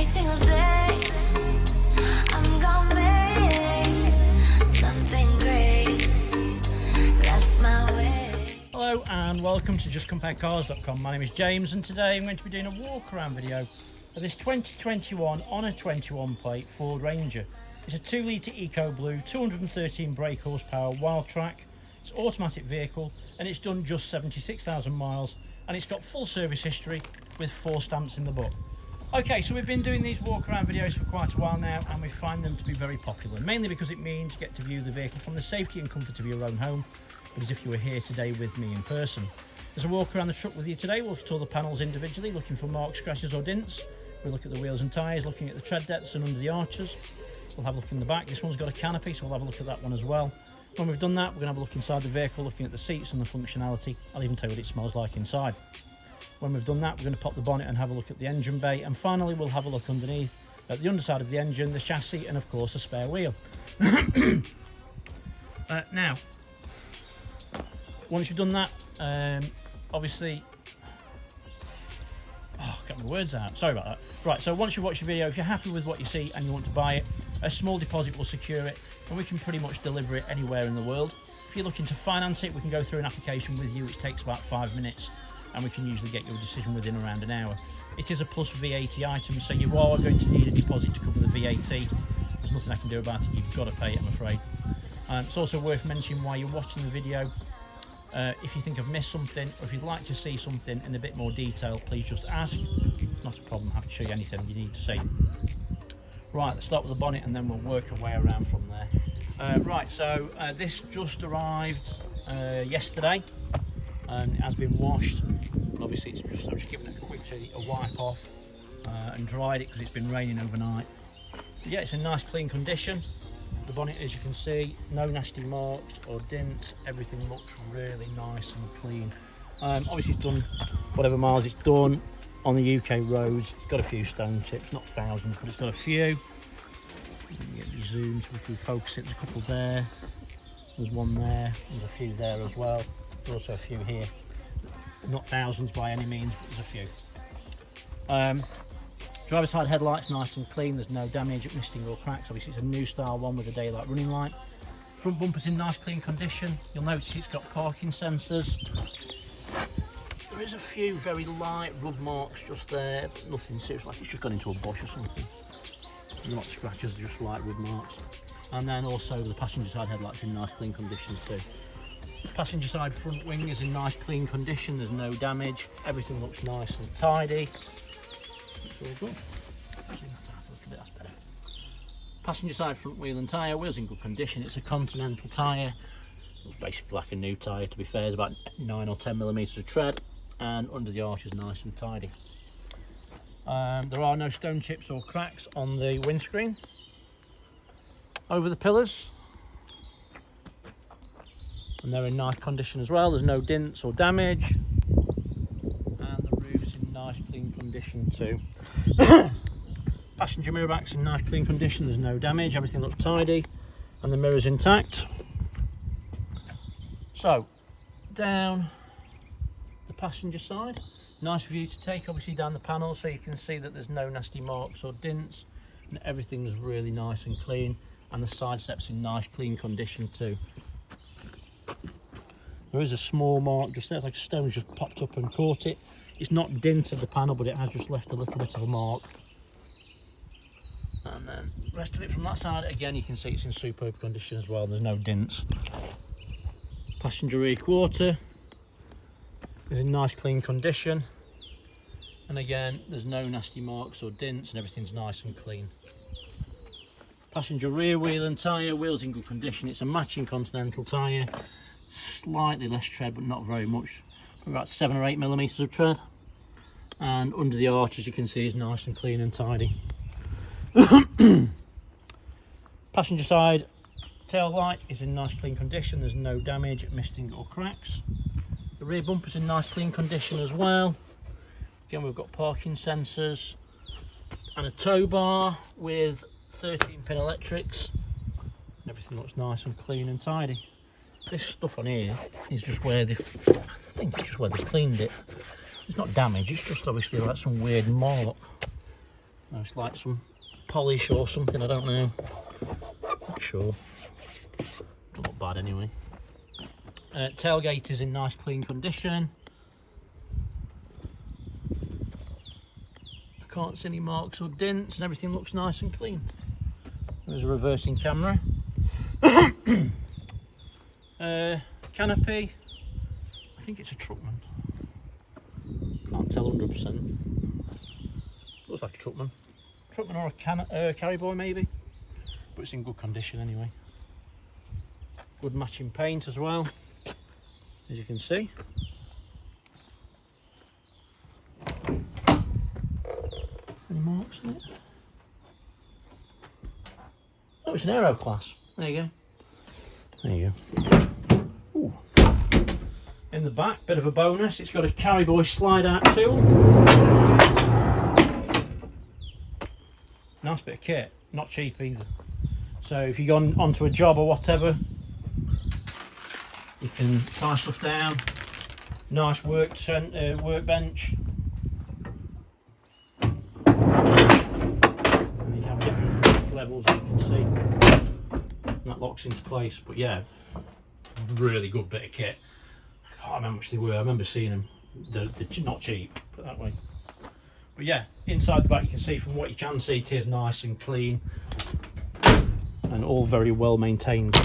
single day I'm gonna make something great. That's my way. Hello and welcome to JustCompareCars.com. My name is James and today I'm going to be doing a walk around video of this 2021 on a 21 plate Ford Ranger. It's a 2 litre EcoBlue, 213 brake horsepower Wildtrak. It's an automatic vehicle and it's done just 76,000 miles and it's got full service history with 4 stamps in the book. Okay, so we've been doing these walk around videos for quite a while now and we find them to be very popular, mainly because it means you get to view the vehicle from the safety and comfort of your own home, but as if you were here today with me in person. As I walk around the truck with you today, we'll look at all the panels individually, looking for marks, scratches or dints. We'll look at the wheels and tyres, looking at the tread depths and under the arches. We'll have a look in the back. This one's got a canopy, so we'll have a look at that one as well. When we've done that, we're going to have a look inside the vehicle, looking at the seats and the functionality. I'll even tell you what it smells like inside. When we've done that, we're going to pop the bonnet and have a look at the engine bay, and finally we'll have a look underneath at the underside of the engine, the chassis and of course a spare wheel. Now, once you've done that, obviously, get my words out, sorry about that. Right, so once you've watched the video, if you're happy with what you see and you want to buy it, a small deposit will secure it and we can pretty much deliver it anywhere in the world. If you're looking to finance it, we can go through an application with you, which takes about 5 minutes, and we can usually get your decision within around an hour. It is a plus VAT item, so you are going to need a deposit to cover the VAT. There's nothing I can do about it, you've got to pay it, I'm afraid. It's also worth mentioning while you're watching the video, if you think I've missed something, or if you'd like to see something in a bit more detail, please just ask. Not a problem, happy to show you anything you need to see. Right, let's start with the bonnet and then we'll work our way around from there. Right, so this just arrived yesterday and it has been washed. Obviously I'm just giving it a wipe off and dried it because it's been raining overnight. But yeah, it's in nice clean condition. The bonnet, as you can see, no nasty marks or dints, everything looks really nice and clean. Obviously it's done whatever miles it's done on the UK roads. It's got a few stone chips, not thousands, but it's got a few. Get the zoom so we can focus it. There's a couple there, there's one there, there's a few there as well. There's also a few here. Not thousands by any means, but there's a few. Driver's side headlights nice and clean, there's no damage, misting or cracks. Obviously it's a new style one with a daylight running light. Front bumper's in nice clean condition. You'll notice it's got parking sensors. There is a few very light rub marks just there, but nothing serious, like it's just gone into a bush or something. They're not scratches, they're just light rub marks. And then also the passenger side headlights in nice clean condition too. Passenger side front wing is in nice clean condition, there's no damage, everything looks nice and tidy. It's all good. That's better. Passenger side front wheel and tyre, wheels in good condition. It's a Continental tyre. It's basically like a new tyre, to be fair. There's about 9 or 10 millimetres of tread, and under the arch is nice and tidy. There are no stone chips or cracks on the windscreen. Over the pillars, and they're in nice condition as well. There's no dints or damage. Nice clean condition too. Passenger mirror back's in nice clean condition, there's no damage, everything looks tidy and the mirror's intact. So down the passenger side, nice view to take obviously down the panel so you can see that there's no nasty marks or dints and everything's really nice and clean, and the side steps in nice clean condition too. There is a small mark just there, it's like a stone's just popped up and caught it. It's not dented the panel, but it has just left a little bit of a mark. And then the rest of it from that side, again, you can see it's in superb condition as well. There's no dents. Passenger rear quarter is in nice clean condition. And again, there's no nasty marks or dents and everything's nice and clean. Passenger rear wheel and tyre, wheels in good condition. It's a matching Continental tyre. Slightly less tread, but not very much. About 7 or 8 millimetres of tread, and under the arch, as you can see, is nice and clean and tidy. Passenger side tail light is in nice clean condition, there's no damage, misting or cracks. The rear bumper's in nice clean condition as well. Again, we've got parking sensors and a tow bar with 13-pin electrics. Everything looks nice and clean and tidy. This stuff on here is just where they, I think it's just where they cleaned it. It's not damage, it's just obviously like some weird mark. But yeah, it looks nice and clean and tidy. Passenger side, tail light is in nice clean condition, there's no damage, everything looks tidy. No, it's like some polish or something, I don't know. Not sure. Doesn't look bad anyway. Tailgate is in nice clean condition. I can't see any marks or dents and everything looks nice and clean. There's a reversing camera. Canopy, I think it's a Truckman. Can't tell 100%. Looks like a Truckman. Truckman or a Carry Boy maybe, but it's in good condition anyway. Good matching paint as well, as you can see. Any marks on it? Oh, it's an Aero class. There you go. There you go. Ooh. In the back, bit of a bonus, it's got a Carry Boy slide out tool. Nice bit of kit, not cheap either. So if you go onto a job or whatever, you can tie stuff down. Nice workbench. And you have different levels, as you can see. And that locks into place. But yeah, really good bit of kit. I can't remember how much they were. I remember seeing them. They're not cheap, put it that way. But yeah, inside the back you can see, from what you can see, it is nice and clean and all very well maintained.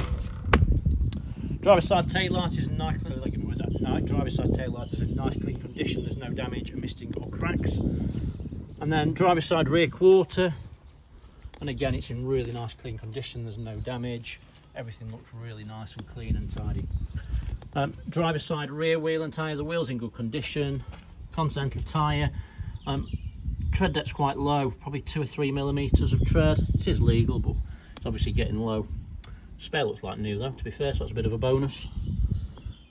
Driver's side tail light is in nice, driver's side tail light is in nice clean condition. There's no damage, misting or cracks. And then driver's side rear quarter, and again it's in really nice clean condition. There's no damage. Everything looks really nice and clean and tidy. Driver's side rear wheel and tyre. The wheel's in good condition. Continental tyre. Tread depth's quite low, probably 2 or 3 millimeters of tread. It is legal, but it's obviously getting low. Spare looks like new though, to be fair, so that's a bit of a bonus.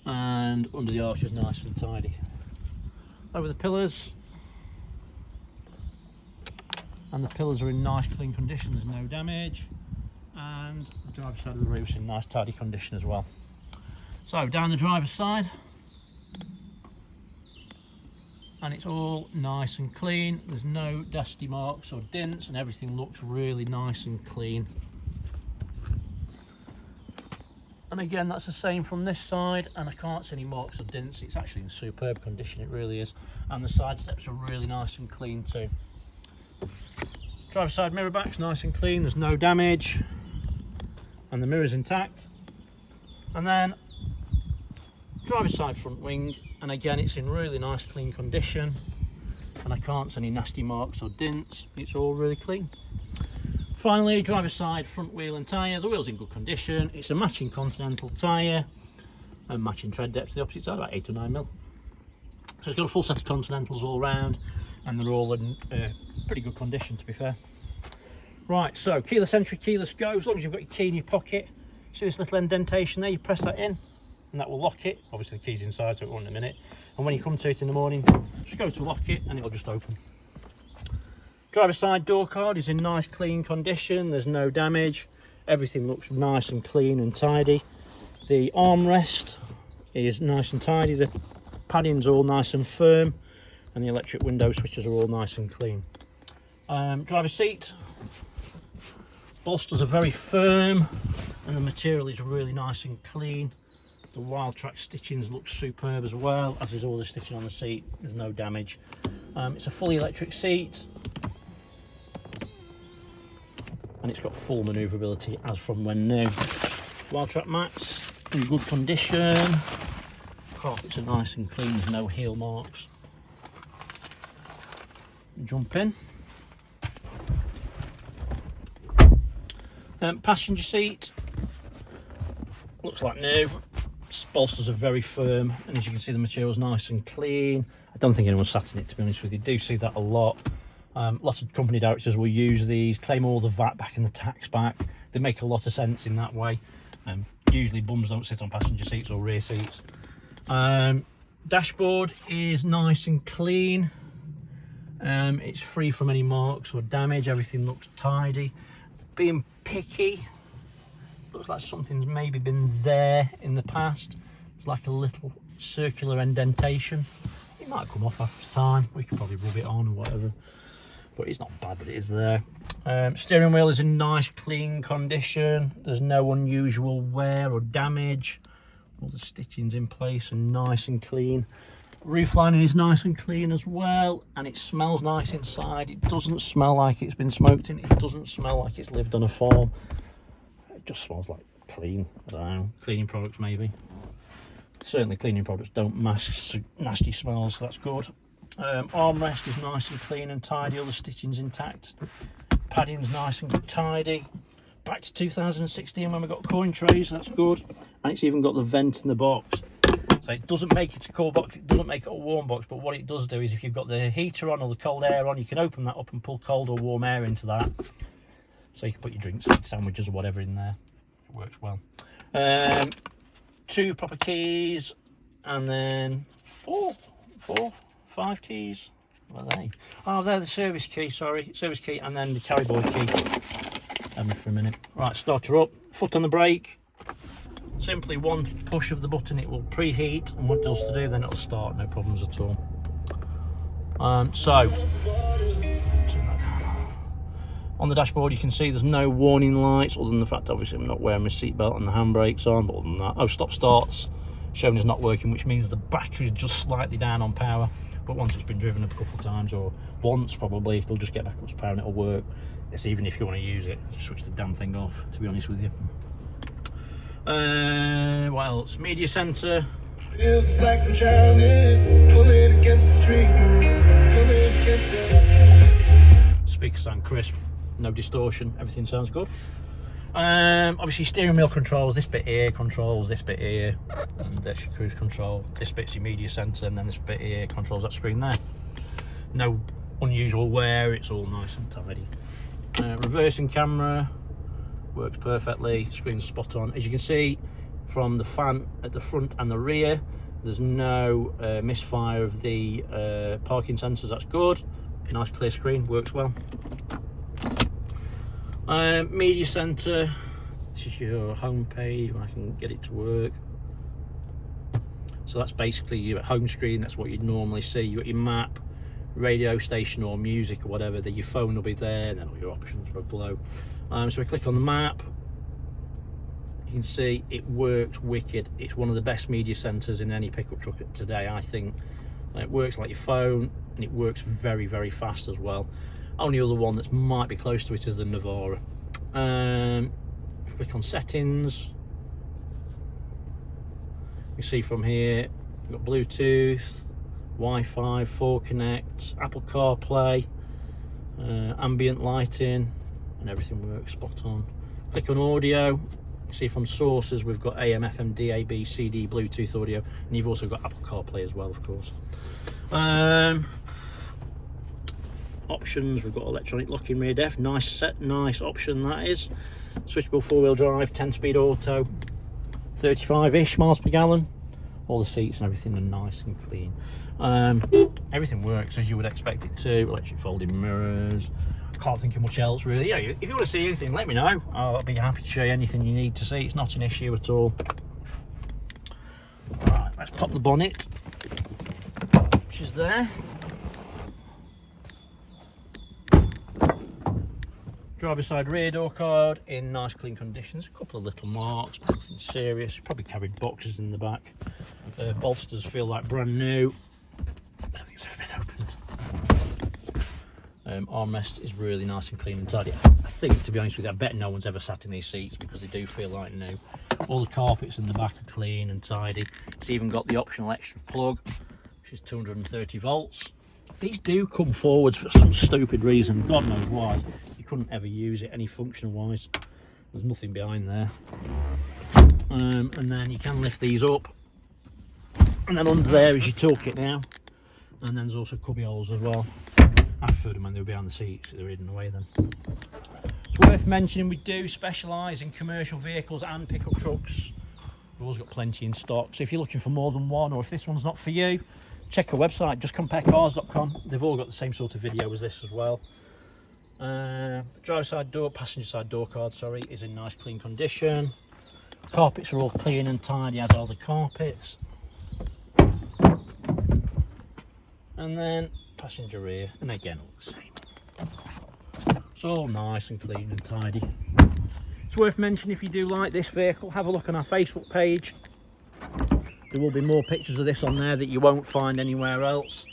And under the arch is nice and tidy. Over the pillars, and the pillars are in nice clean condition. There's no damage, and the driver's side of the roof's in nice tidy condition as well. So down the driver's side, and it's all nice and clean. There's no dusty marks or dents, and everything looks really nice and clean. And again, that's the same from this side, and I can't see any marks or dents. It's actually in superb condition, it really is. And the side steps are really nice and clean too. Driver's side mirror back's nice and clean, there's no damage, and the mirror's intact. And then driver's side front wing, and again it's in really nice clean condition, and I can't see any nasty marks or dents. It's all really clean. Finally, driver's side front wheel and tyre. The wheel's in good condition. It's a matching Continental tyre and matching tread depth to the opposite side, about 8 or 9 mil. So it's got a full set of Continentals all round, and they're all in pretty good condition, to be fair. Right, so keyless entry, keyless go. As long as you've got your key in your pocket, see this little indentation there, you press that in and that will lock it. Obviously the key's inside, so it won't in a minute. And when you come to it in the morning, just go to lock it and it'll just open. Driver's side door card is in nice clean condition. There's no damage. Everything looks nice and clean and tidy. The armrest is nice and tidy. The padding's all nice and firm, and the electric window switches are all nice and clean. Driver's seat. Bolsters are very firm, and the material is really nice and clean. The Wildtrak stitchings look superb as well, as is all the stitching on the seat. There's no damage. It's a fully electric seat, and it's got full manoeuvrability as from when new. Wildtrak mats in good condition. Carpets are nice and clean, there's no heel marks. Jump in. Passenger seat looks like new. Bolsters are very firm, and as you can see the material's nice and clean. I don't think anyone sat in it, to be honest with you. Do see that a lot. Lots of company directors will use these, claim all the VAT back and the tax back. They make a lot of sense in that way. Usually bums don't sit on passenger seats or rear seats. Dashboard is nice and clean. It's free from any marks or damage. Everything looks tidy. Being picky, looks like something's maybe been there in the past. It's like a little circular indentation. It might come off after time. We could probably rub it on or whatever. but it's not bad, but it is there. Steering wheel is in nice clean condition. There's no unusual wear or damage. All the stitching's in place and nice and clean. Roof lining is nice and clean as well, and it smells nice inside. It doesn't smell like it's been smoked in. It doesn't smell like it's lived on a farm. It just smells like clean. I don't know, cleaning products maybe. Certainly cleaning products don't mask nasty smells, so that's good. Armrest is nice and clean and tidy. All the stitching's intact. Padding's nice and tidy. Back to 2016 when we got coin trays, that's good. And it's even got the vent in the box. So it doesn't make it a cold box, it doesn't make it a warm box, but what it does do is if you've got the heater on or the cold air on, you can open that up and pull cold or warm air into that. So you can put your drinks, sandwiches or whatever in there. It works well. 2 proper keys, and then 5 keys. What are they? Oh, they're the service key, sorry. Service key, and then the carry board key. Have me for a minute. Right, start her up. Foot on the brake. Simply one push of the button, it will preheat, and what it does to do, then it'll start, no problems at all. So, turn that down. On the dashboard, you can see there's no warning lights, other than the fact, obviously, I'm not wearing my seatbelt and the handbrake's on, but other than that, stop starts showing is not working, which means the battery's just slightly down on power. But once it's been driven a couple of times, or once probably, it'll just get back up to power and it'll work. It's even if you want to use it, just switch the damn thing off, to be honest with you. What else? Media center. Feels like I'm drowning, pulling against the street, pulling against the... Speakers sound crisp, no distortion, everything sounds good. Obviously steering wheel controls, this bit here controls this bit here, and there's your cruise control, this bit's your media center, and then this bit here controls that screen there. No unusual wear, it's all nice and tidy. Reversing camera works perfectly, screen's spot on. As you can see from the fan at the front and the rear, there's no misfire of the parking sensors, that's good. Nice clear screen, works well. Media center, this is your home page when I can get it to work. So that's basically your home screen, that's what you'd normally see. You've got your map, radio station or music or whatever, then your phone will be there, and then all your options are below. So we click on the map, you can see it works wicked. It's one of the best media centers in any pickup truck today, I think. It works like your phone, and it works very, very fast as well. Only other one that might be close to it is the Navara. Click on settings. You see from here, we've got Bluetooth, Wi-Fi, 4Connect, Apple CarPlay, ambient lighting, and everything works spot on. Click on audio. You see from sources we've got AM, FM, DAB, CD, Bluetooth audio, and you've also got Apple CarPlay as well, of course. Options, we've got electronic locking rear def, nice option that is. Switchable 4-wheel drive, 10-speed auto, 35-ish miles per gallon. All the seats and everything are nice and clean. Everything works as you would expect it to. Electric folding mirrors. Can't think of much else really. Yeah, if you want to see anything, let me know. I'll be happy to show you anything you need to see. It's not an issue at all. Right, let's pop the bonnet, which is there. Driver's side rear door card in nice clean conditions. A couple of little marks, but nothing serious. Probably carried boxes in the back. Bolsters feel like brand new. I don't think it's ever been opened. Armrest is really nice and clean and tidy. I think, to be honest with you, I bet no one's ever sat in these seats because they do feel like new. All the carpets in the back are clean and tidy. It's even got the optional extra plug, which is 230 volts. These do come forwards for some stupid reason, God knows why. You couldn't ever use it any functional wise. There's nothing behind there. And then you can lift these up, and then under there is your toolkit now, and then there's also cubby holes as well. I prefer them when they were behind the seats, they're hidden away then. It's worth mentioning we do specialise in commercial vehicles and pickup trucks. We've always got plenty in stock, so if you're looking for more than one, or if this one's not for you, check our website, justcomparecars.com. They've all got the same sort of video as this as well. Driver side door, passenger side door card, sorry, is in nice clean condition. Carpets are all clean and tidy, as are the carpets. And then passenger rear, and again all the same. It's all nice and clean and tidy. It's worth mentioning, if you do like this vehicle, have a look on our Facebook page. There will be more pictures of this on there that you won't find anywhere else.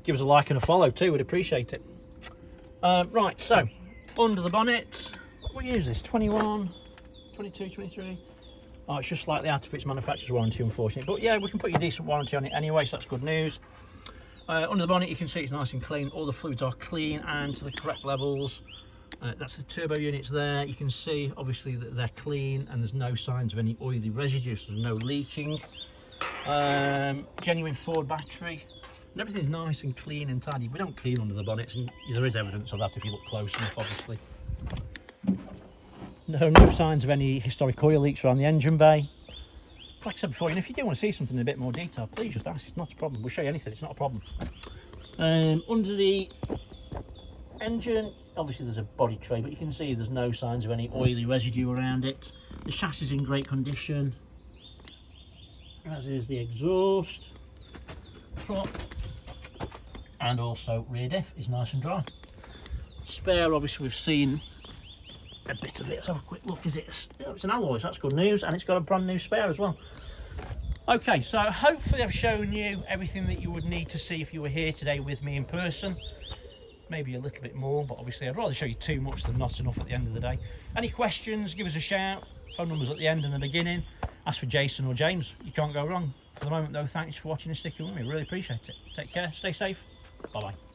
Give us a like and a follow too, we'd appreciate it. Right, so under the bonnet, what year is this? 21, 22, 23? Oh, it's just slightly out of its manufacturer's warranty, unfortunately. But yeah, we can put your decent warranty on it anyway, so that's good news. Under the bonnet, you can see it's nice and clean. All the fluids are clean and to the correct levels. That's the turbo units there. You can see, obviously, that they're clean and there's no signs of any oily residues. There's no leaking. Genuine Ford battery. And everything's nice and clean and tidy. We don't clean under the bonnets, and there is evidence of that if you look close enough, obviously. No signs of any historic oil leaks around the engine bay. Like I said before, if you do want to see something in a bit more detail, please just ask. It's not a problem. We'll show you anything. It's not a problem. Under the engine, obviously there's a body tray, but you can see there's no signs of any oily residue around it. The chassis is in great condition, as is the exhaust. Prop and also rear diff is nice and dry. Spare, obviously we've seen a bit of it. Let's have a quick look. It's an alloy, so that's good news, and it's got a brand new spare as well. Okay, so hopefully I've shown you everything that you would need to see if you were here today with me in person. Maybe a little bit more, but obviously I'd rather show you too much than not enough at the end of the day. Any questions, give us a shout. Phone numbers at the end and the beginning. Ask for Jason or James. You can't go wrong. For the moment though, thanks for watching and sticking with me. Really appreciate it. Take care, stay safe. Bye bye.